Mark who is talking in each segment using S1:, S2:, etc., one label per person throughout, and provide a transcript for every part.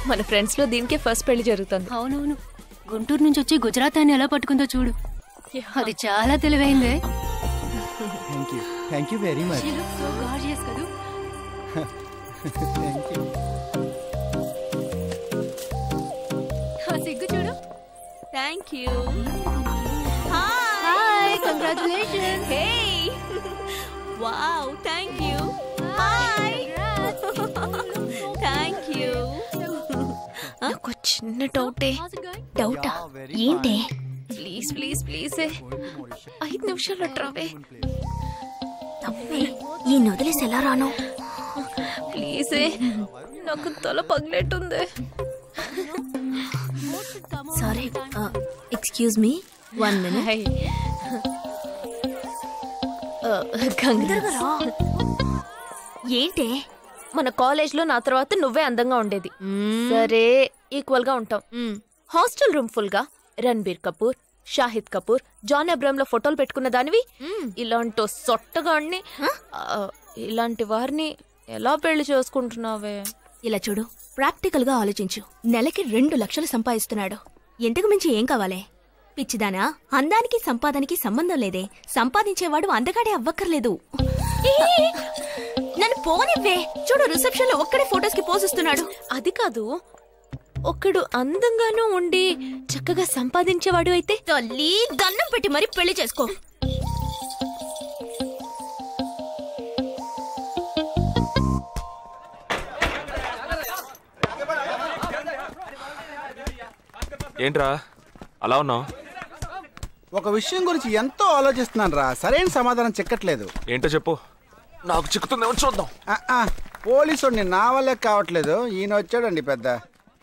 S1: మన ఫ్రెండ్స్ లో దీనికే ఫస్ట్ పెళ్లి జరుగుతుంది.
S2: అవునవును, గుంటూరు నుంచి వచ్చి గుజరాత్ అని ఎలా పట్టుకుందో చూడు. అది చాలా తెలివైందే.
S3: Thank you very much.
S2: So gorgeous కదూ. సిగ్గు చూడు.
S1: Thank you.
S2: Hi, congratulations.
S1: Hey wow, thank you. Hi, thank you. నాకు చిన్న డౌటా
S4: ఏంటే?
S1: ప్లీజ్ ప్లీజ్ ప్లీజ్ 5 నిమిషాలు ట్రావే.
S4: ఈ నొదిలేసి ఎలా రాను?
S1: ప్లీజ్, నాకు తల పగిలేట్టుంది.
S4: Sorry, excuse me, 1 minute. ఏంటే?
S1: మన కాలేజ్ లో నా తర్వాత నువ్వే అందంగా ఉండేది. సరే, ఈక్వల్ గా ఉంటాం. హాస్టల్ రూమ్ ఫుల్ గా రణబీర్ కపూర్, షాహిద్ కపూర్, జాన్ అబ్రామ్ లో ఫోటోలు పెట్టుకున్న దానివి ఇలాంటి సొట్టగాడిని, ఇలాంటి వారిని ఎలా పెళ్లి చేసుకుంటున్నావే?
S4: ఇలా చూడు, ప్రాక్టికల్ గా ఆలోచించు. నెలకి 2 లక్షలు సంపాదిస్తున్నాడు. ఇంతకు మించి ఏం కావాలే? పిచ్చిదానా, అందానికి సంపాదనకి సంబంధం లేదే. సంపాదించేవాడు అందగాడే అవ్వక్కర్లేదు. నన్ను పోనివ్వే. చూడు, రిసెప్షన్ లో ఒక్కడే ఫోటోస్ కి పోసిస్తున్నాడు.
S1: అది కాదు, ఒక్కడు అందంగానూ ఉండి చక్కగా సంపాదించేవాడు అయితే
S4: తల్లి దండం పెట్టి మరి పెళ్లి చేసుకో.
S5: ఏంట్రా అలా ఉన్నావు?
S3: ఒక విషయం గురించి ఎంతో ఆలోచిస్తున్నాను రా, సరైన సమాధానం చిక్కట్లేదు.
S5: ఏంటో చెప్పు, నాకు చిక్కుతుందేమో చూద్దాం.
S3: పోలీసు వాడిని నా వల్లే కావట్లేదు. ఈయన వచ్చాడండి పెద్ద.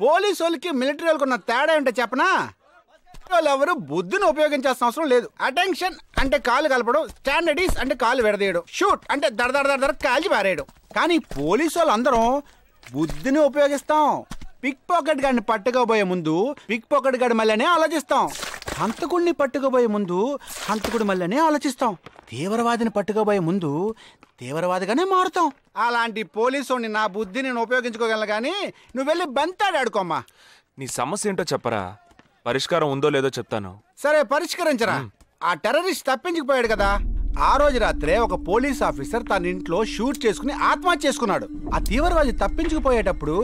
S3: పోలీసు వాళ్ళకి మిలిటరీ వాళ్ళకి ఉన్న తేడా ఏంటో చెప్పనా? వాళ్ళు ఎవరు బుద్ధిని ఉపయోగించాల్సిన అవసరం లేదు. అటెన్షన్ అంటే కాలు కలపడం, స్టాండర్డీస్ అంటే కాలు విడదీయడం, షూట్ అంటే దడ కాల్చి పారేయడం. కానీ పోలీసు వాళ్ళందరం బుద్ధిని ఉపయోగిస్తాం. పిక్ పాకెట్ గాడిని పట్టుకోబోయే ముందు పిక్ పాకెట్ గాడి మళ్ళీనే ఆలోచిస్తాం. హంతకుడిని పట్టుకోబోయే ముందు హంతకుడి మళ్ళీనే ఆలోచిస్తాం. తీవ్రవాదిని పట్టుకోబోయే ముందు తీవ్రవాదిగానే మారుతాం. అలాంటి పోలీసుని నా బుద్ధి నేను ఉపయోగించుకోగలను. కానీ నువ్వు వెళ్ళి బంతాడు ఆడుకోమ్మా.
S5: నీ సమస్య ఏంటో చెప్పరా, పరిష్కారం ఉందో లేదో చెప్తాను.
S3: సరే, పరిష్కరించరా. ఆ టెర్రరిస్ట్ తప్పించుకుపోయాడు కదా, ఆ రోజు రాత్రే ఒక పోలీస్ ఆఫీసర్ తన ఇంట్లో షూట్ చేసుకుని ఆత్మహత్య చేసుకున్నాడు. ఆ తీవ్రవాది తప్పించుకుపోయేటప్పుడు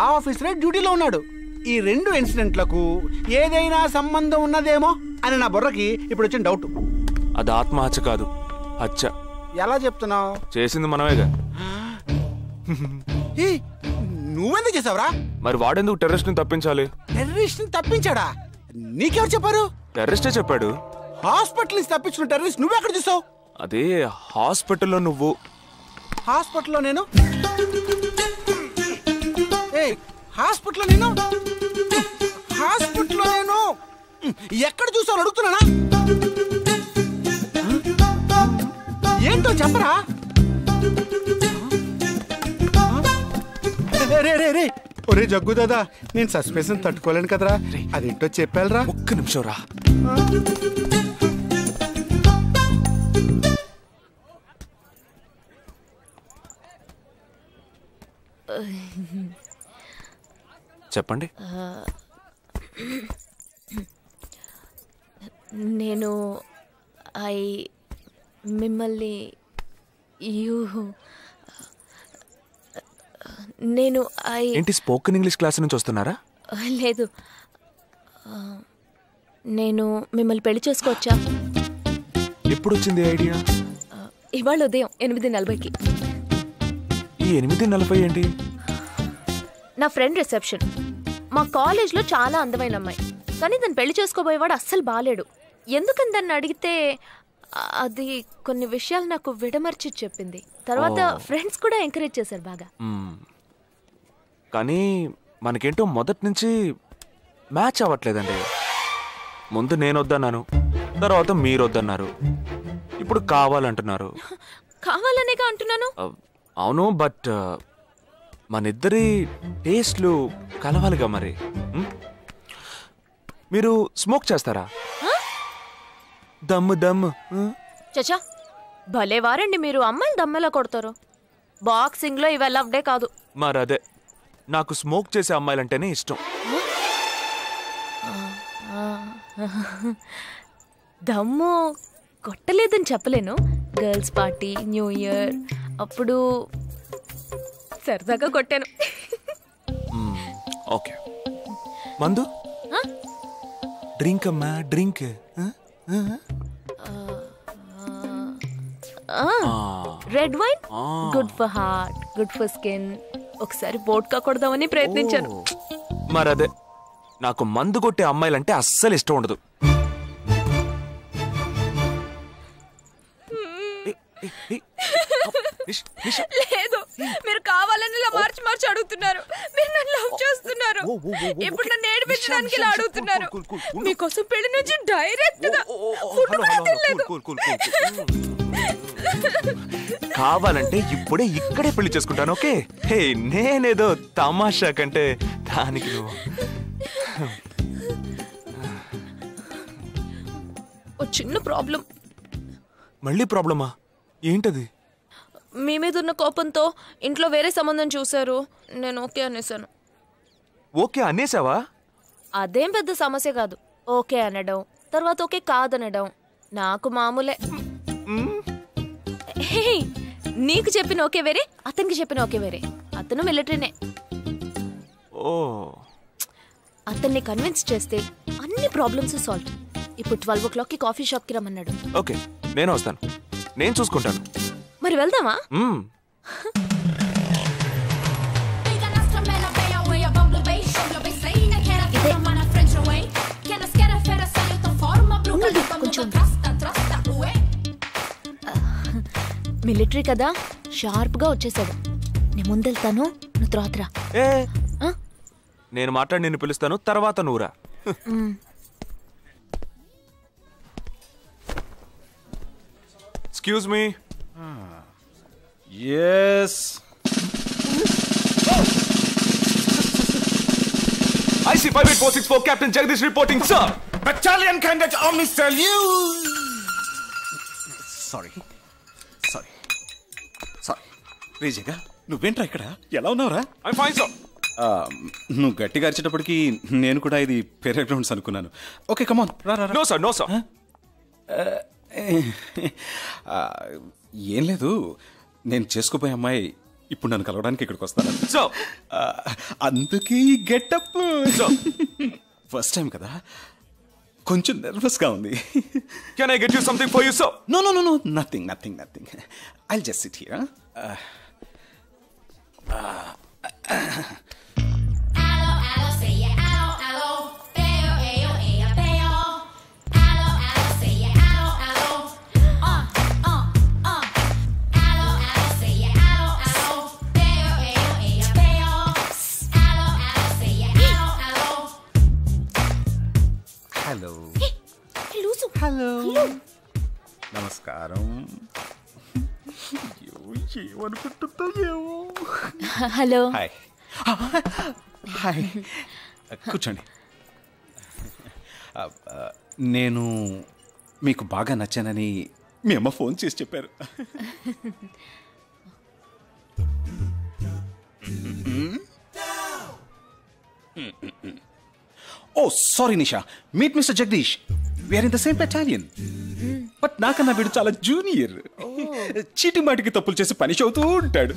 S3: ఆ ఆఫీసరే డ్యూటీలో ఉన్నాడు. ఈ 2 ఇన్సిడెంట్లకు ఏదైనా సంబంధం ఉన్నదేమో అని నా బుర్రకి ఇప్పుడు వచ్చిన డౌట్.
S5: అది ఆత్మహత్య కాదు, హత్య.
S3: ఎలా చెప్తున్నావు?
S5: చేసింది మనమేగా.
S3: నువ్వెందుకు చేసావురా?
S5: మరి వాడెందుకు టెర్రరిస్ట్ ని తప్పించాలి?
S3: టెర్రరిస్ట్ ని తప్పించాడా? నీకెవరు చెప్పారు?
S5: టెర్రరిస్టే చెప్పాడు.
S3: హాస్పిటల్ నుంచి తప్పించుకున్న టెర్రరిస్ట్ నువ్వెక్కడ చూసావు?
S5: అదే హాస్పిటల్లో. నువ్వు
S3: హాస్పిటల్లో? నేను హాస్పిటల్లో నేను ఎక్కడ చూసావు అడుగుతున్నానా? ఏంటో చెప్పరా? రే ఒరే జగ్గు దాదా, నేను సస్పెన్షన్ తట్టుకోలేను కదరా. అదేంటో చెప్పాలరా.
S5: ఒక్క నిమిషం రా. చెప్పండి.
S1: నేను మిమ్మల్ని
S5: ఏంటి, స్పోకెన్ ఇంగ్లీష్ క్లాస్ నుంచి వస్తున్నారా?
S1: లేదు, నేను మిమ్మల్ని పెళ్లి చేసుకోవచ్చా?
S5: ఎప్పుడు వచ్చింది ఐడియా?
S1: ఇవాళ ఉదయం 8:40కి.
S5: ఈ 8:40 ఏంటి?
S1: నా ఫ్రెండ్ రిసెప్షన్. మా కాలేజ్లో చాలా అందమైన అమ్మాయి, కానీ దాన్ని పెళ్లి చేసుకోబోయేవాడు అస్సలు బాలేడు. ఎందుకని దాన్ని అడిగితే అది కొన్ని విషయాలు నాకు విడమర్చి చెప్పింది. తర్వాత ఫ్రెండ్స్ కూడా ఎంకరేజ్ చేశారు బాగా.
S5: కానీ మనకేంటో మొదటి నుంచి మ్యాచ్ అవ్వట్లేదండి. ముందు నేను వద్దన్నాను, తర్వాత మీరు వద్దన్నారు, ఇప్పుడు కావాలంటున్నారు.
S1: కావాలనేగా అంటున్నాను.
S5: అవును, బట్ మనిద్దరి టేస్ట్లు కలవాలిగా. మరి మీరు స్మోక్ చేస్తారా? దమ్ము.
S1: చచా, భలే వారండి మీరు. అమ్మాయిలు దమ్మెలా కొడతారు. బాక్సింగ్ లో ఇవి అలవ్డే కాదు.
S5: మరదే నాకు స్మోక్ చేసే అమ్మాయిలంటేనే ఇష్టం.
S1: దమ్ము కొట్టలేదని చెప్పలేను. గర్ల్స్ పార్టీ, న్యూ ఇయర్ అప్పుడు సరదాగా కొట్టాను.
S5: ఓకే, మందు డ్రింక్ అమ్మా, drink.
S1: Red wine good for heart, good for skin. ఒకసారి వోడ్కా కొడదామని ప్రయత్నించాను.
S5: మరదే నాకు మందు కొట్టే అమ్మాయిలంటే అస్సలు ఇష్టం ఉండదు.
S1: లేదు, మీరు కావాలని ఇలా మార్చి మార్చి అడుగుతున్నారు. మీరు నన్ను లవ్ చేస్తున్నారు. ఇప్పుడు నన్ను ఏడిపించడానికి ఇలా అడుగుతున్నారు. మీకోసం పెళ్లి నుంచి డైరెక్ట్ గా ఫుడ్ కూడా తినలేదు.
S5: కావాలంటే ఇప్పుడే ఇక్కడే పెళ్లి చేసుకుంటాను. ఓకే, హే నేనేదో తమాషా కంటే దానికి నువ్వు
S1: ఓ చిన్న ప్రాబ్లం.
S5: మళ్ళీ ప్రాబ్లమా? ఏంటది?
S1: మీ మీద ఉన్న కోపంతో ఇంట్లో వేరే సంబంధం చూశారు. నేను ఓకే అనేసాను.
S5: ఓకే అనేసావా?
S1: అదేం పెద్ద సమస్య కాదు. ఓకే అనడం, తర్వాత ఓకే కాదనడం నాకు మామూలే. హే, నీకు చెప్పిన ఓకే వేరే, అతనికి చెప్పిన ఓకే వేరే. అతను మిలిటరీనే.
S5: ఓ,
S1: అతన్ని కన్విన్స్ చేస్తే అన్ని ప్రాబ్లమ్స్ సాల్వ్. ఇప్పుడు 12 o'clockకి కాఫీ షాప్కి రమ్మన్నాడు.
S5: ఓకే నేను వస్తాను, నేను చూసుకుంటాను.
S1: మరి వెళ్దామా? మిలిటరీ కదా, షార్ప్ గా వచ్చేసాడు. నేను ముందెళ్తాను, నువ్వు తర్వాత రా.
S5: నేను మాట్లాడి నిన్ను పిలుస్తాను, తర్వాత నువ్వురా. Excuse me.
S3: Yes.
S5: IC 58464 Captain Jagdish reporting, sir.
S3: Battalion Cadet Army salute. Sorry.
S6: రేజగా నువ్వేంట్రా ఇక్కడ? ఎలా ఉన్నావురా?
S5: I'm fine, sir.
S6: నువ్వు గట్టిగా అరిచేటప్పటికి నేను కూడా ఇది పెరే గ్రౌండ్స్ అనుకున్నాను. ఓకే కమాన్ రా.
S5: No, sir.
S6: ఏం లేదు, నేను చేసుకోపోయే అమ్మాయి ఇప్పుడు నన్ను కలవడానికి ఇక్కడికి వస్తాను.
S5: So,
S6: అందుకే ఈ గెటప్. ఫస్ట్ టైం కదా, కొంచెం నర్వస్గా ఉంది.
S5: can I get you something for you, sir?
S6: No, nothing. I'll just sit here. Hello, నమస్కారం. ఏమనుకుంటుందో ఏమో.
S1: హలో.
S6: హాయ్, కూర్చోండి. నేను మీకు బాగా నచ్చానని మీ అమ్మ ఫోన్ చేసి చెప్పారు. Oh sorry Nisha, meet mister Jagadish. We are in the same battalion. But నాకన్నా వీడు చాలా జూనియర్. చీటి మాటికి తప్పులు చేసి పనిష్ అవుతూ ఉంటాడు.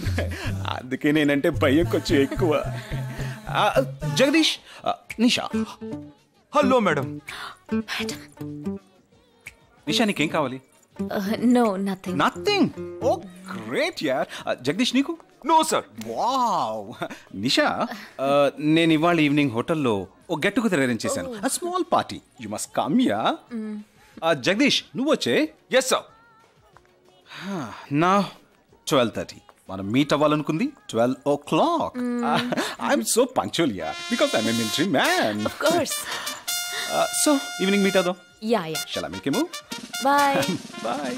S6: అందుకే నేనంటే భయం కొంచెం ఎక్కువ. జగదీష్, నిషా.
S5: Hello madam.
S6: నిషా, నీకేం కావాలి?
S1: No, nothing.
S6: Nothing? Oh great యార్. జగదీష్, నీకు?
S5: No sir.
S6: వావ్. నిషా, నేను ఇవాళ ఈవినింగ్ హోటల్లో ఓ గెట్ టుగెదర్ అరేంజ్ చేశాను. Small party. You must come ya. Jagadish, నువ్వు వచ్చే.
S5: Yes sir.
S6: నా 12:30 మనం మీట్ అవ్వాలనుకుంది 12 o'clock. I'm so punctual ya, because I'm a military man.
S1: Of course.
S6: So evening meet అవుదాం.
S1: Ya.
S6: Shall I make a move?
S1: Bye.
S6: Bye.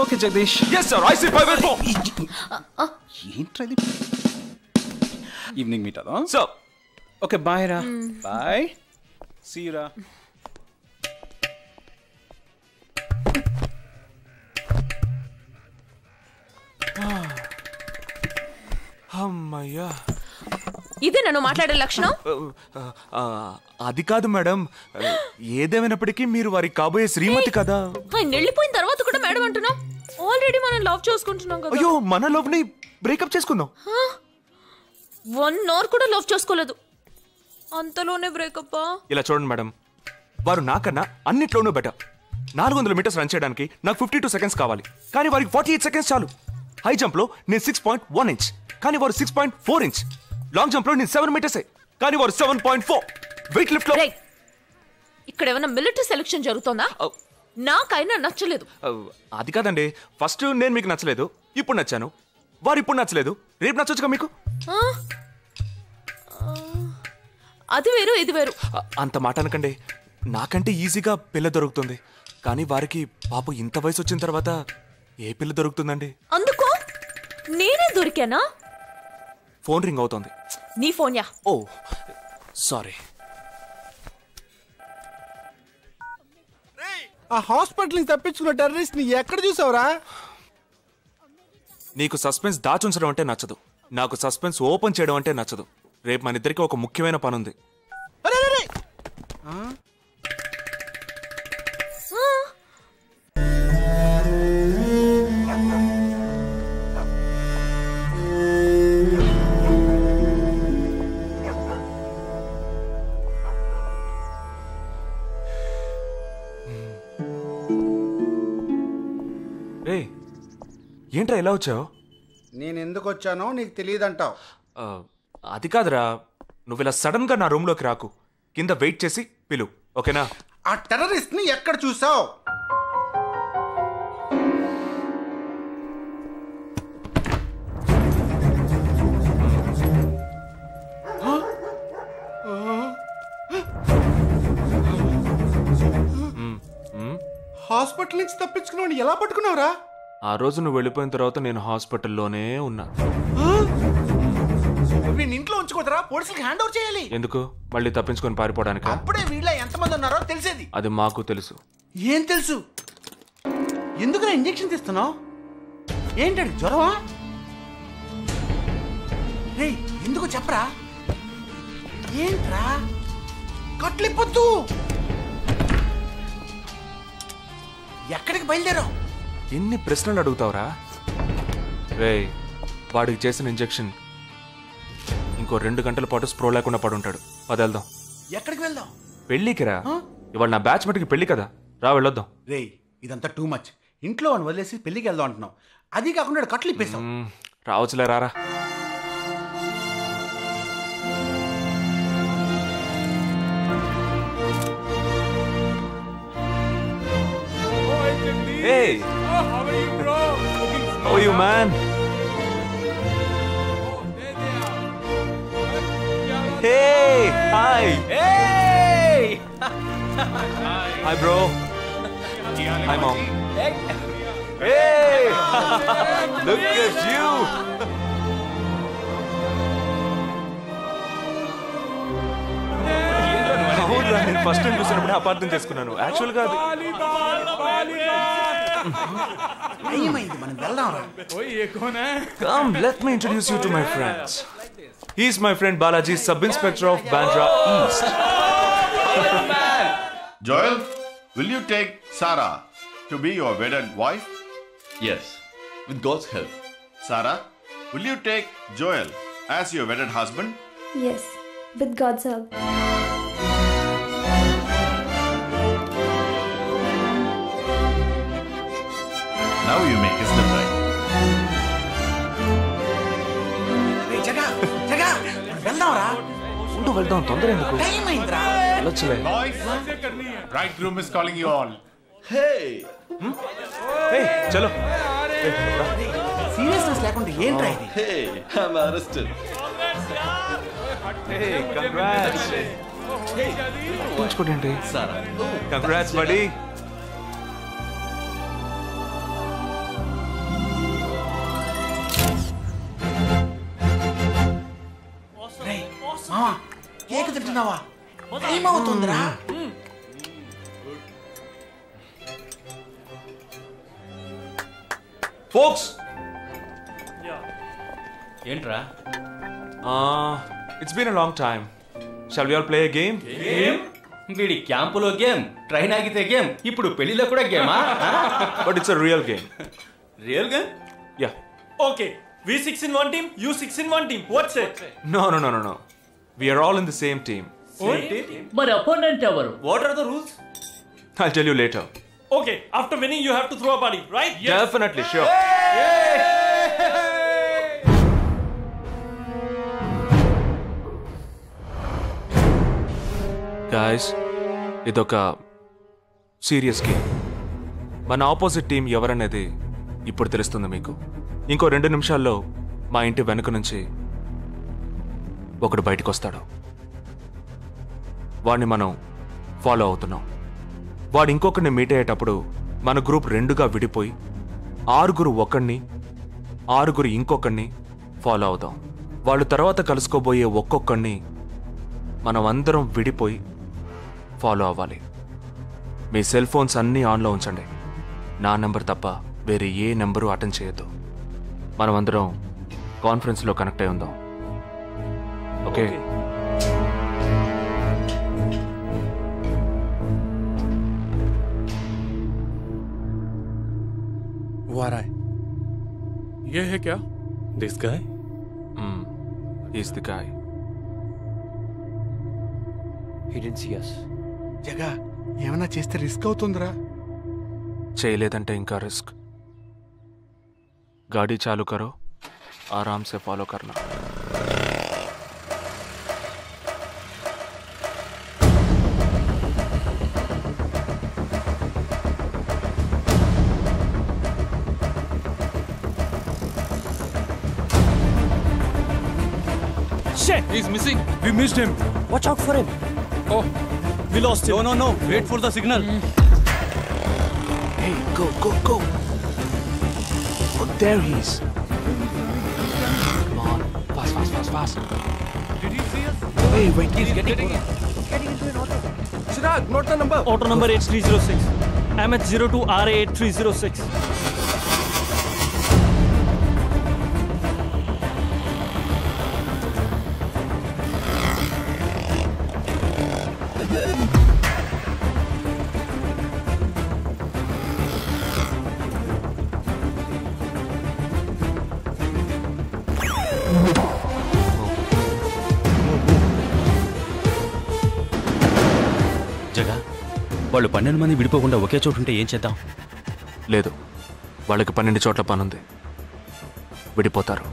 S6: Okay Jagadish.
S5: Yes sir. IC 584.
S6: ఏంట్రది? Evening meet అవుదాం.
S5: Sir.
S6: Okay, bye రా. Bye. See you రా.
S5: అమ్మయ్యా.
S1: ఇదే నన్ను మాట్లాడే లక్షణం?
S5: అది కాదు మేడం, ఏదేమైనప్పటికీ మీరు వారికి కాబోయే శ్రీమతి కదా.
S1: ఆయన వెళ్ళిపోయిన తర్వాత కూడా మేడం అంటున్నాం. ఆల్రెడీ మనం లవ్ చేసుకుంటున్నాం కదా.
S5: అయ్యో, మన లవ్ ని బ్రేకప్ చేసుకుందాం.
S1: 1 hour కూడా లవ్ చేసుకోలేదు, అంతలోనే బ్రేకప్?
S5: ఇలా చూడండి మేడం, వారు నాకన్నా అన్నిట్లోనూ బెటర్. 400 మీటర్స్ రన్ చేయడానికి నాకు 52 seconds కావాలి, కానీ వారికి 48 seconds చాలు. హై జంప్ లో నేను 6.1 inch, కానీ వారు 6.4 inch. లాంగ్ జంప్ లో నేను 7 meters, కానీ వారు 7.4. వెయిట్ లిఫ్ట్ లో
S1: ఇక్కడ ఏమైనా మిలిటరీ సెలక్షన్ జరుగుతుందా? నాకైనా నచ్చలేదు.
S5: అది కాదండి, ఫస్ట్ నేను మీకు నచ్చలేదు, ఇప్పుడు నచ్చాను. వారు ఇప్పుడు నచ్చలేదు, రేపు నచ్చొచ్చుగా మీకు.
S1: అది వేరు ఇది వేరు.
S5: అంత మాట అనకండి, నాకంటే ఈజీగా పిల్ల దొరుకుతుంది, కానీ వారికి పాప ఇంత వయసు వచ్చిన తర్వాత ఏ పిల్ల దొరుకుతుందండి?
S1: అందుకు నేనే దొరికానా?
S5: ఫోన్ రింగ్ అవుతోంది.
S1: నీ ఫోన్యా?
S5: ఓ సారీ.
S3: ఆ హాస్పిటల్ నుంచి తప్పించుకున్న టెర్రరిస్ట్ ని ఎక్కడ చూసావురా?
S5: నీకు సస్పెన్స్ దాచుంచడం అంటే నచ్చదు, నాకు సస్పెన్స్ ఓపెన్ చేయడం అంటే నచ్చదు. రేపు మన ఇద్దరికి ఒక ముఖ్యమైన పని ఉంది. ఏంట్రా ఎలా వచ్చావు?
S3: నేను ఎందుకు వచ్చానో నీకు తెలియదంటావు.
S5: అది కాదురా, నువ్వు ఇలా సడన్ గా నా రూమ్ లోకి రాకు, కింద వెయిట్ చేసి పిలు, ఓకేనా?
S3: ఆ టెర్రరిస్ట్ ని ఎక్కడ చూసావు? హాస్పిటల్ నుంచి తప్పించుకున్నావు, ఎలా పట్టుకున్నావురా?
S5: ఆ రోజు నువ్వు వెళ్ళిపోయిన తర్వాత నేను హాస్పిటల్లోనే ఉన్నా.
S3: నేను ఇంట్లో ఉంచుకోదరా, పోలీసులకు హ్యాండ్ ఓవర్ చేయాలి.
S5: ఎందుకు? మళ్ళీ తప్పించుకొని పారిపోవడానికి?
S3: అప్పుడే వీళ్ళ ఎంతమంది ఉన్నారో తెలిసేది.
S5: అది మాకు తెలుసు.
S3: ఏం తెలుసు? ఎందుకు ఇంజెక్షన్ తీస్తున్నావు? ఏంటండి, జ్వరమా? రేయ్, ఎందుకు చెప్పరా? ఏంట్రా కట్లిప్పొద్దు. ఎక్కడికి బయలుదేరావు?
S5: ఎన్ని ప్రశ్నలు అడుగుతావురా? రేయ్, వాడికి చేసిన ఇంజెక్షన్ ఇంకో 2 గంటల పాటు స్ప్రో లేకుండా పడుంటాడు. పదేళ్దాం.
S3: ఎక్కడికి వెళ్దాం?
S5: పెళ్ళికి రా. ఇవాళ నా బ్యాచ్ మటుకి పెళ్లి కదా, రా వెళ్ళొద్దాం.
S3: రేయ్, ఇదంతా టూ మచ్. ఇంట్లో అని వదిలేసి పెళ్లికి వెళ్దాం అంటున్నావు, అది కాకుండా కట్లు ఇప్పేస్తాం.
S5: రావచ్చులే, రారా. Hey! How are you, bro? How are you, man? Hey! Hi! Hey! Hi, bro. Hi, mom. Hey! Look at you! అవునురా, నేను ఫస్ట్ టైం చూసినప్పుడు అపార్థం చేసుకున్నాను. యాక్చువల్ గా Come, let me introduce you to my friends. He is my friend Balaji, Sub-Inspector of Bandra East.
S7: Joel, will you take Sarah to be your wedded wife?
S8: Yes, with God's help.
S7: Sarah, will you take Joel as your wedded husband?
S9: Yes, with God's help.
S7: Now you may kiss them right.
S5: వెళ్దాం, తొందర ఎందుకు? వెళ్ళొచ్చులే.
S7: Boys, bridegroom is calling you all.
S8: Hey!
S5: Hey, చలో.
S3: Seriousness లేకుండా ఏంట్రా ఇది?
S8: Hey, I'm arrested.
S5: Hey, congrats. పూచుకోండి.
S8: Sarah.
S5: Congrats, buddy.
S3: మామా, cake తింటున్నావా? Time అవుతుందిరా.
S5: Folks,
S10: ఏంట్రా?
S5: It's been a long time. Shall we all play a game?
S10: వీడి క్యాంపులో గేమ్, ట్రైన్ ఆగితే గేమ్, ఇప్పుడు పెళ్లిలో కూడా గేమా?
S5: But it's a real game.
S10: Real game?
S5: Yeah.
S11: Okay, we 6 in one team, you 6 in one team. What's it?
S5: No. We are all in the same team.
S11: మరి opponent ఎవరు?
S10: What are the rules?
S5: I'll tell you later.
S11: Okay, after winning you have to throw a party, right?
S5: Definitely, sure. Guys, ఇదొక serious game. మన opposite team ఎవరనేది ఇప్పుడు తెలుస్తుంది మీకు. ఇంకో 2 నిమిషాల్లో మా ఇంటి వెనుక నుంచి ఒకడు బయటకు వస్తాడు. వాడిని మనం ఫాలో అవుతున్నాం. వాడు ఇంకొకరిని మీట్ అయ్యేటప్పుడు మన గ్రూప్ 2గా విడిపోయి 6 ఒకడిని 6 ఇంకొకరిని ఫాలో అవుదాం. వాళ్ళు తర్వాత కలుసుకోబోయే ఒక్కొక్కడిని మనం అందరం విడిపోయి ఫాలో అవ్వాలి. మీ సెల్ ఫోన్స్ అన్నీ ఆన్లో ఉంచండి. నా నెంబర్ తప్ప వేరే ఏ నెంబరు అటెండ్ చేయొద్దు. మనం అందరం కాన్ఫరెన్స్లో కనెక్ట్ అయి ఉందాం. ఓకే?
S12: ये है क्या?
S11: This guy?
S5: He's the guy.
S11: He didn't see us.
S3: జగా ఏమైనా చేస్తే రిస్క్ అవుతుందిరా.
S5: చేయలేదంటే ఇంకా రిస్క్. गाड़ी चालू करो, आराम से फॉलो करना.
S12: Shit! He's missing. We missed him.
S11: Watch out for him.
S12: Oh,
S11: We lost him.
S10: No. Wait for the signal.
S5: Hey, go. Oh, there he is. Come on, fast.
S12: did he see us?
S5: Hey, wait.
S11: He's getting into an auto.
S12: Chirag, note the number.
S11: Auto number 8306. MH02 RA 8306.
S10: జగా, వాళ్ళు 12 మంది విడిపోకుండా ఒకే చోటు ఉంటే ఏం చేద్దాం?
S5: లేదు, వాళ్ళకి 12 చోట్ల పనుంది. విడిపోతారు.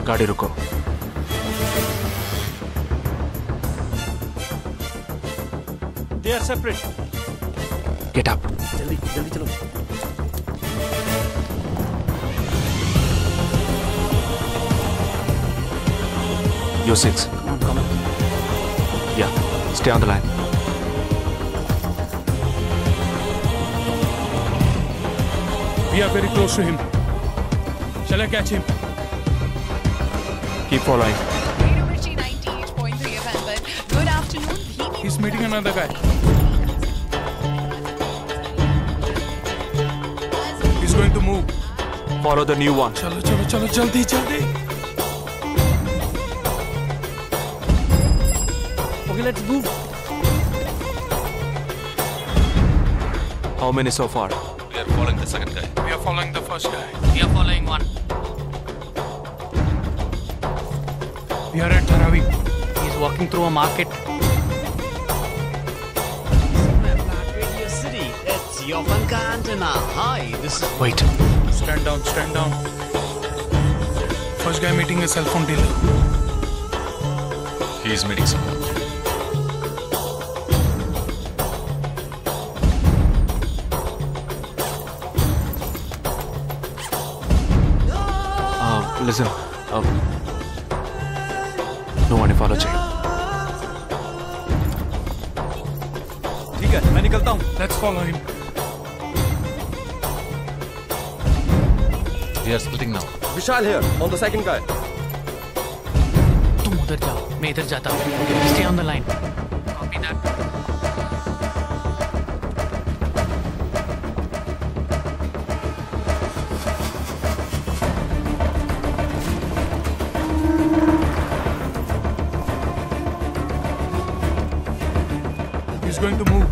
S5: గాడి రుకో.
S11: They are separate.
S5: Get up.
S11: जल्दी चलो.
S5: You 6.
S11: Come on.
S5: Yeah, stay on the line.
S12: We are very close to him. Shall I catch him?
S5: Keep following.
S13: Good afternoon.
S12: He's meeting another guy. He's going to move.
S5: Follow the new one.
S12: चलो जल्दी.
S11: Okay, let's move.
S5: How many so far?
S10: We are following the second guy.
S12: We are following the first guy.
S2: We are following one.
S12: We are at Dharavi.
S2: He's walking through a market.
S14: Radio City. It's your Funka antenna. Hi, this is.
S5: Wait.
S12: Stand down. First guy meeting a cell phone dealer.
S5: He is meeting someone. Listen. No one follow check.
S10: ठीक है, मैं निकलता हूँ.
S12: Let's follow him.
S5: We are splitting now.
S10: Vishal here, on the second guy.
S2: तुम उधर जाओ, मैं इधर जाता हूँ. Stay on the line. Copy that.
S12: He's going to move.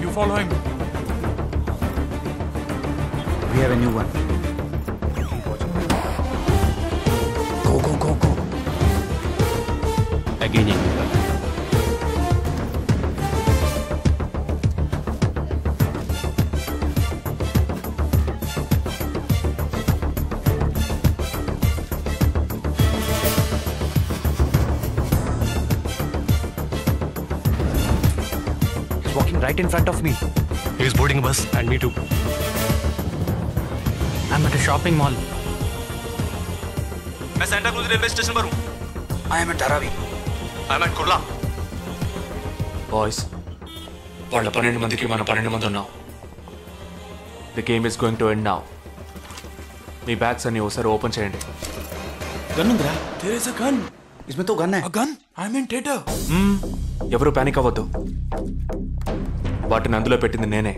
S12: You follow him.
S13: We have a new one. Go.
S10: Again,
S5: He's walking right in front of me.
S11: He's boarding a bus. And me too. I'm at a shopping mall.
S5: मैं Santa cruise railway station पर हूँ.
S13: I am at Dharavi.
S5: I'm at Kurla. Boys, వాళ్ళ 12 మందికి మనం 12 మంది ఉన్నాం. The game is going to end now. Me bags అన్ని ఒకసారి ఓపెన్ చేయండి.
S6: గన్ ఉందిరా?
S13: There is a gun. इसमें तो गन है.
S6: A gun? I'm in theater.
S5: ఎవరు పానిక్ అవ్వద్దు. వాటిని అందులో పెట్టింది నేనే.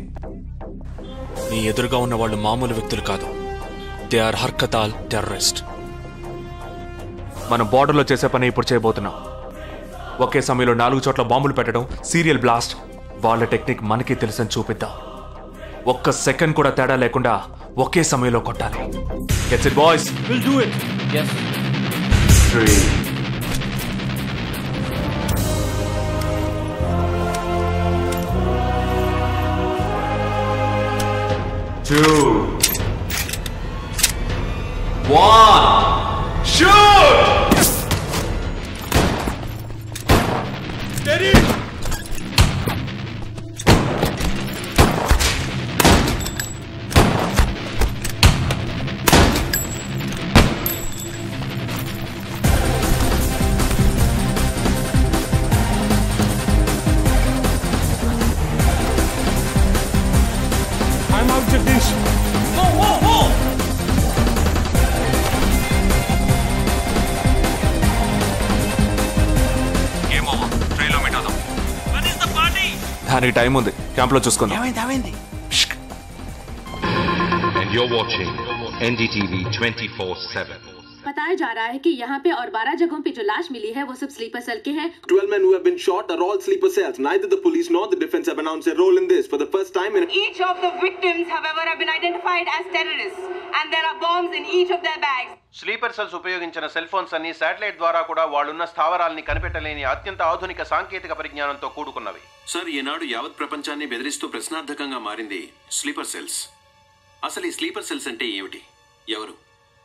S5: నీ ఎదురుగా ఉన్న వాళ్ళు మామూలు వ్యక్తులు కాదు. They are Harkatul terrorist. మనం బార్డర్లో చేసే పని ఇప్పుడు చేయబోతున్నాం. ఒకే సమయంలో 4 చోట్ల బాంబులు పెట్టడం, సీరియల్ బ్లాస్ట్. వాళ్ళ టెక్నిక్ మనకి తెలుసని చూపిద్దాం. ఒక్క సెకండ్ కూడా తేడా లేకుండా ఒకే సమయంలో కొట్టాలి. Gets it boys?
S11: We'll do it.
S13: Yes.
S5: 3 2 1 shoot!
S12: Steady! I'm out, Jagdish. Whoa!
S5: Game over. ట్రైన్లో మీట్ దానికి టైం ఉంది. క్యాంప్లో చూసుకుందాం.
S13: ఏమైంది?
S15: And you're watching NDTV 24/7.
S16: बताया जा रहा है कि यहाँ पे और 12 जगहों पे जो लाश मिली है वो सब स्लीपर सेल के हैं।
S17: 12 men who have been shot are all sleeper cells. Neither the police nor the defense have announced their role in this. For the first time in
S16: Each of the victims, however, have been identified as terrorists, and there are bombs in each of their bags.
S18: Sleeper cells ఉపయోగించిన cell phones అన్ని satellite ద్వారా కూడా వాళ్ళున్న స్థావరాల్ని కనిపెట్టలేని అత్యంత ఆధునిక సాంకేతిక పరిజ్ఞానంతో కూడుకున్నవి.
S19: Sir, ఈనాడు యావత్ ప్రపంచాన్ని బెదిరిస్తూ ప్రశ్నార్థకంగా మారింది స్లీపర్ సెల్స్. అసలు ఈ స్లీపర్ సెల్స్ అంటే ఏమిటి? ఎవరు?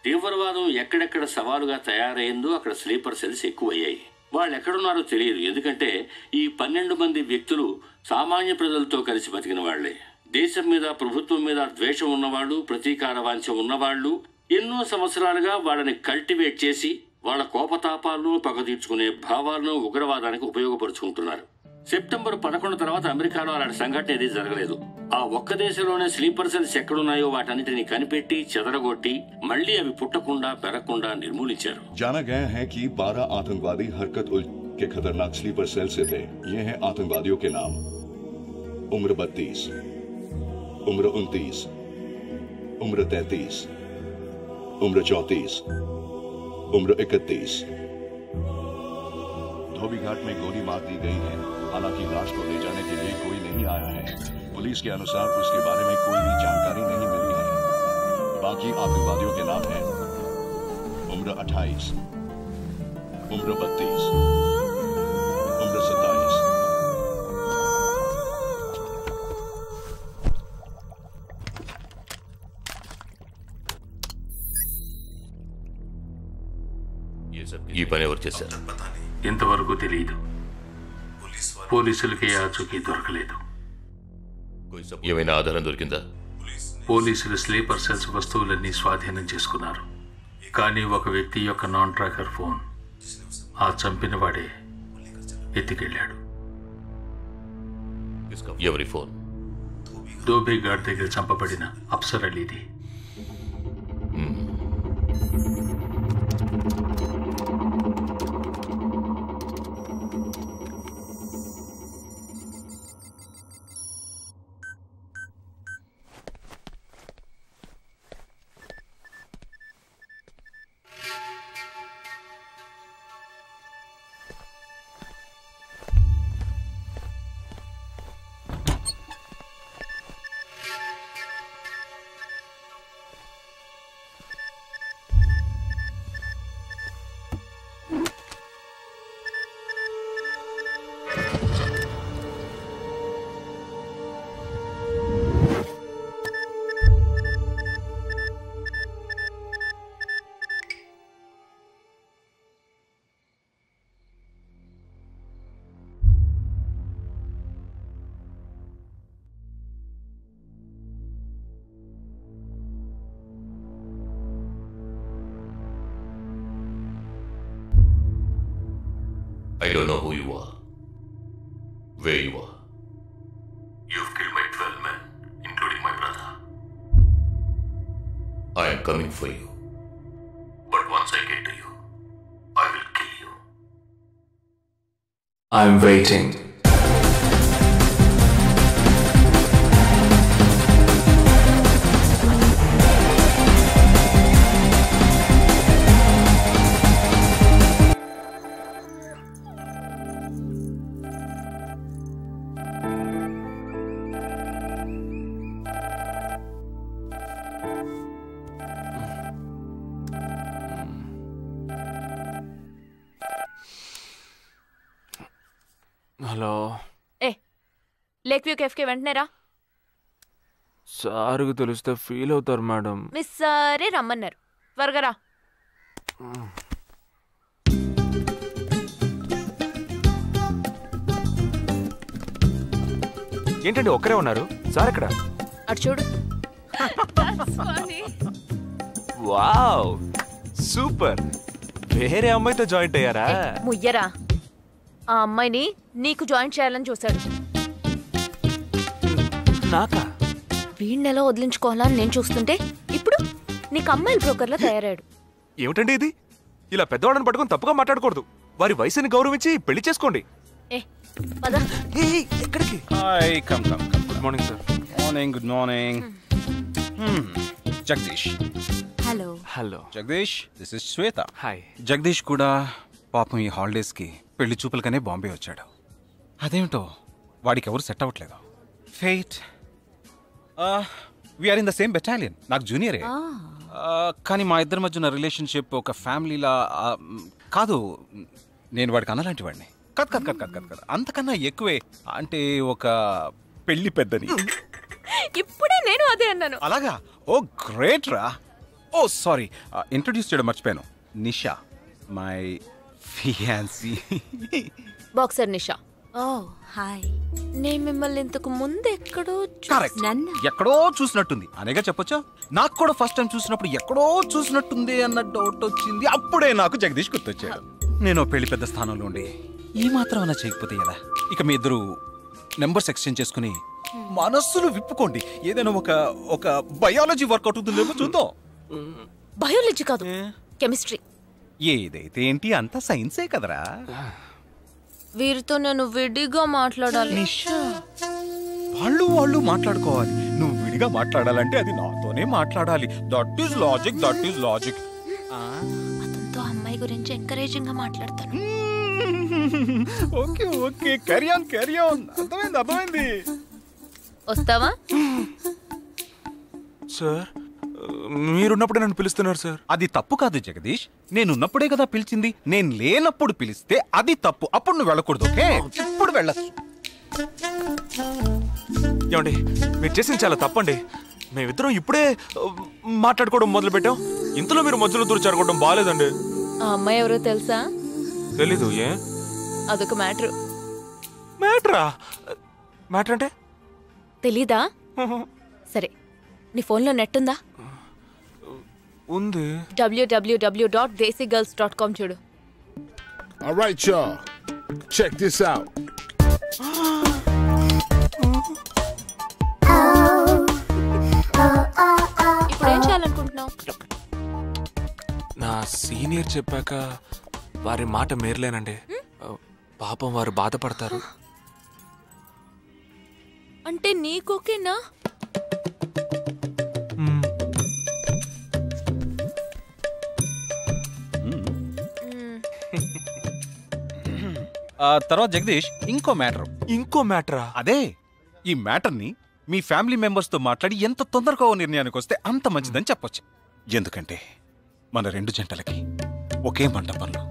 S20: తీవ్రవాదం ఎక్కడెక్కడ సవాలుగా తయారైందో అక్కడ స్లీపర్ సెల్స్ ఎక్కువయ్యాయి. వాళ్ళు ఎక్కడున్నారో తెలియదు. ఎందుకంటే ఈ 12 మంది వ్యక్తులు సామాన్య ప్రజలతో కలిసి బతికిన వాళ్లే. దేశం మీద, ప్రభుత్వం మీద ద్వేషం ఉన్నవాళ్ళు, ప్రతీకార వాంఛ ఉన్నవాళ్ళు ఎన్నో సంవత్సరాలుగా వాళ్ళని కల్టివేట్ చేసి వాళ్ళ కోపతాపాలను, పగ తీర్చుకునే భావాలను ఉగ్రవాదానికి ఉపయోగపరుచుకుంటున్నారు. సెప్టెంబర్ 11 తర్వాత అమెరికాలో అలాంటి సంఘటన ఏది జరగలేదు. ఆ ఒక్క దేశంలోనే స్లీపర్ సెల్స్ ఎక్కడున్నాయో వాటన్నిటిని కనిపెట్టి చెదరగొట్టి మళ్లీ అవి పుట్టకుండా పెరగకుండా నిర్మూలించారు.
S21: जाना गया है कि 12 आतंकवादी हरकत उल के खतरनाक स्लीपर सेल से थे. ये हैं आतंकवादियों के नाम: उम्र 32, उम्र 29, उम्र 33, उम्र 34, उम्र 31. धोबी घाट में गोली मार दी गई है. हालांकि लाश को ले जाने के लिए कोई नहीं आया है. पुलिस के अनुसार उसके बारे में कोई भी जानकारी नहीं मिली है. बाकी आतंकवादियों के नाम हैं: उम्र 28, उम्र 32, उम्र 27.
S15: ఈ పని ఎవరు చేశారు?
S20: ఇంతవరకు తెలియదు. పోలీసులకి ఆచూకీ దొరకలేదు.
S15: ఏమైనా ఆధారం దొరికిందా?
S20: పోలీసులు స్లీపర్ సెల్స్ వస్తువులన్నీ స్వాధీనం చేసుకున్నారు. కానీ ఒక వ్యక్తి యొక్క నాన్ ట్రాకర్ ఫోన్ ఆ చంపిన వాడే ఎత్తికెళ్ళాడు.
S15: ఎవరి ఫోన్?
S20: ధోబీ ఘాట్ దగ్గర చంపబడిన Afsar అలీది.
S15: where you are. You've killed my 12 men, including my brother. I am coming for you. But once I get to you, I will kill you.
S5: I'm waiting. Hello
S1: lake view కేఫ్కి వెంటనే రా.
S5: సార్కి తెలిస్తే feel అవుతారు madam.
S1: Miss సరే రమ్మన్నారు, త్వరగా రా.
S5: ఏంటండి ఒక్కరే ఉన్నారు? సార్ ఎక్కడ?
S1: అటు చూడు.
S5: Wow super. వేరే అమ్మాయితో జాయింట్ అయ్యారా?
S1: ముయ్యరా, ఆ అమ్మాయిని నీకు జాయిన్ చేయాలని చూశాడు.
S5: నాకా?
S1: వీడిని ఎలా వదిలించుకోవాలని నేను చూస్తుంటే ఇప్పుడు నీకు అమ్మాయిల బ్రోకర్లా తయారాడు.
S5: ఏమిటండి ఇది? ఇలా పెద్దవాళ్ళని పట్టుకొని తప్పుగా మాట్లాడకూడదు. వారి వయసుని గౌరవించి పెళ్లి చేసుకోండి.
S6: ఎక్కడికి? Hi, come.
S5: Good morning sir.
S6: Good morning. Jagadish.
S2: Hello.
S6: Jagadish, this is Shweta.
S5: Hi.
S6: Jagadish కూడా పాపం ఈ హాలిడేస్కి పెళ్లి చూపులకనే బాంబే వచ్చాడు. అదేమిటో వాడికి ఎవరు సెట్ అవ్వట్లేదు. Fight. We are in the same battalion. నాకు జూనియరే. కానీ మా ఇద్దరి మధ్య ఉన్న రిలేషన్షిప్ ఒక ఫ్యామిలీలా కాదు. నేను వాడికి అన్నలాంటి వాడిని కాదు. అంతకన్నా ఎక్కువే. అంటే ఒక పెళ్లి పెద్దని.
S1: ఇప్పుడే నేను అదే అన్నాను.
S6: అలాగా? ఓ గ్రేట్ రా. ఓ సారీ, ఇంట్రొడ్యూస్ చేయడం మర్చిపోయాను. Nisha, my fiancee.
S1: Boxer Nisha.
S2: Oh hi.
S1: నేను మిమ్మల్ని ఇంతకు ముందు ఎక్కడో
S6: ఎక్కడో చూసినట్టుంది అనేగా చెప్పొచ్చా? నాకు కూడా ఫస్ట్ టైం చూసినప్పుడు ఎక్కడో చూసినట్టుంది అన్న డౌట్ వచ్చింది. అప్పుడే నాకు జగదీష్ గుర్తొచ్చాడు. నేను పెళ్లి పెద్ద స్థానంలో ఉండి ఈ మాత్రం అన్నా చేయకపోతే ఎలా? ఇక మీ ఇద్దరు నెంబర్స్ ఎక్స్చేంజ్ చేసుకుని మనస్సులు విప్పుకోండి. ఏదైనా ఒక బయాలజీ వర్కౌట్ అవుతుందేమో చూద్దాం.
S1: బయాలజీ కాదు, కెమిస్ట్రీ.
S6: ఏదైతే ఏంటి, అంతా సైన్సే కదరా.
S1: వీరితో నేను విడిగా మాట్లాడాలి.
S6: వాళ్ళు మాట్లాడుకోవాలి. నువ్వు విడిగా మాట్లాడాలంటే అది నాతోనే మాట్లాడాలి. That is logic.
S1: అతనితో అమ్మాయి గురించి ఎంకరేజింగ్ గా మాట్లాడతాను.
S6: Okay, carry on. అర్థమైంది.
S1: వస్తావా?
S5: సార్, మీరున్నప్పుడే నన్ను పిలుస్తున్నారు సార్.
S6: అది తప్పు కాదు జగదీష్. నేనున్నప్పుడే కదా పిలిచింది. నేను లేనప్పుడు పిలిస్తే అది తప్పు. అప్పుడు నువ్వు వెళ్ళకూడదు. ఓకే, ఇప్పుడు వెళ్ళచ్చు.
S5: ఏమండి, మీరు చేసింది చాలా తప్పండి. మేమిద్దరం ఇప్పుడే మాట్లాడుకోవడం మొదలు పెట్టాం. ఇంతలో మీరు మధ్యలో దూరం జరగడం బాగాలేదండి.
S1: ఆ అమ్మాయి ఎవరో తెలుసా?
S5: తెలీదు. ఏ?
S1: అదొక మ్యాటర్.
S5: మ్యాటర్ అంటే
S1: తెలీదా? సరే, నీ ఫోన్లో నెట్ ఉందా?
S5: ఉంది.
S1: www.desicgirls.com చూడు.
S4: All right, y'all. Check this out.
S1: ఇప్పుడు ఏం చేయాలనుకుంటున్నావు?
S5: నా సీనియర్ చెప్పాక వారి మాట మేరలేనండి. పాపం వారు బాధపడతారు.
S1: అంటే నీకోకేనా?
S6: తర్వాత జగదీష్, ఇంకో మ్యాటరా? అదే, ఈ మ్యాటర్ని మీ ఫ్యామిలీ మెంబర్స్ తో మాట్లాడి ఎంత తొందరగా నిర్ణయానికి వస్తే అంత మంచిదని చెప్పొచ్చు. ఎందుకంటే మన రెండు జంటలకి ఒకే మండపంలో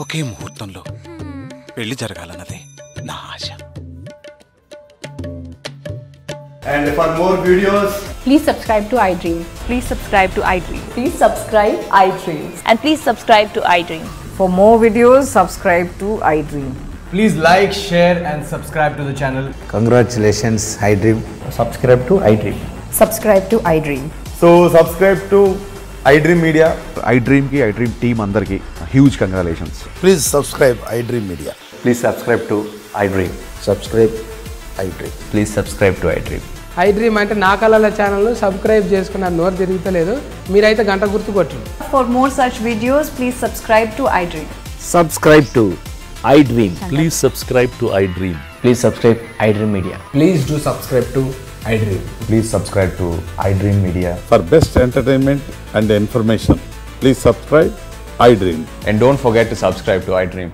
S6: ఒకే ముహూర్తంలో పెళ్లి జరగాలన్నదే నా ఆశ.
S22: And for more videos,
S23: please subscribe to iDream.
S22: please subscribe to iDream.
S23: Please subscribe iDream.
S22: And please subscribe to iDream.
S23: For more videos, subscribe to iDream.
S22: Please like, share and subscribe to the channel.
S24: Congratulations, iDream.
S22: Subscribe to iDream.
S23: Subscribe to iDream.
S22: So subscribe to iDream Media.
S24: iDream ki iDream team andarki huge congratulations.
S4: Please subscribe iDream Media.
S22: Please subscribe to iDream.
S24: Subscribe iDream. Please subscribe to iDream.
S3: I dream అంటే నా కళల channel subscribe చేసుకున్న నోరు తిరుగుతలేదు మీరైతే గంట గుర్తు కొట్టండి.
S23: For more such videos, please subscribe to iDream.
S7: Subscribe to iDream. Please subscribe to iDream.
S24: Please subscribe iDream Media.
S3: Please do subscribe to iDream.
S24: Please subscribe to iDream Media.
S21: For best entertainment and information, please subscribe iDream.
S24: And don't forget to subscribe to iDream.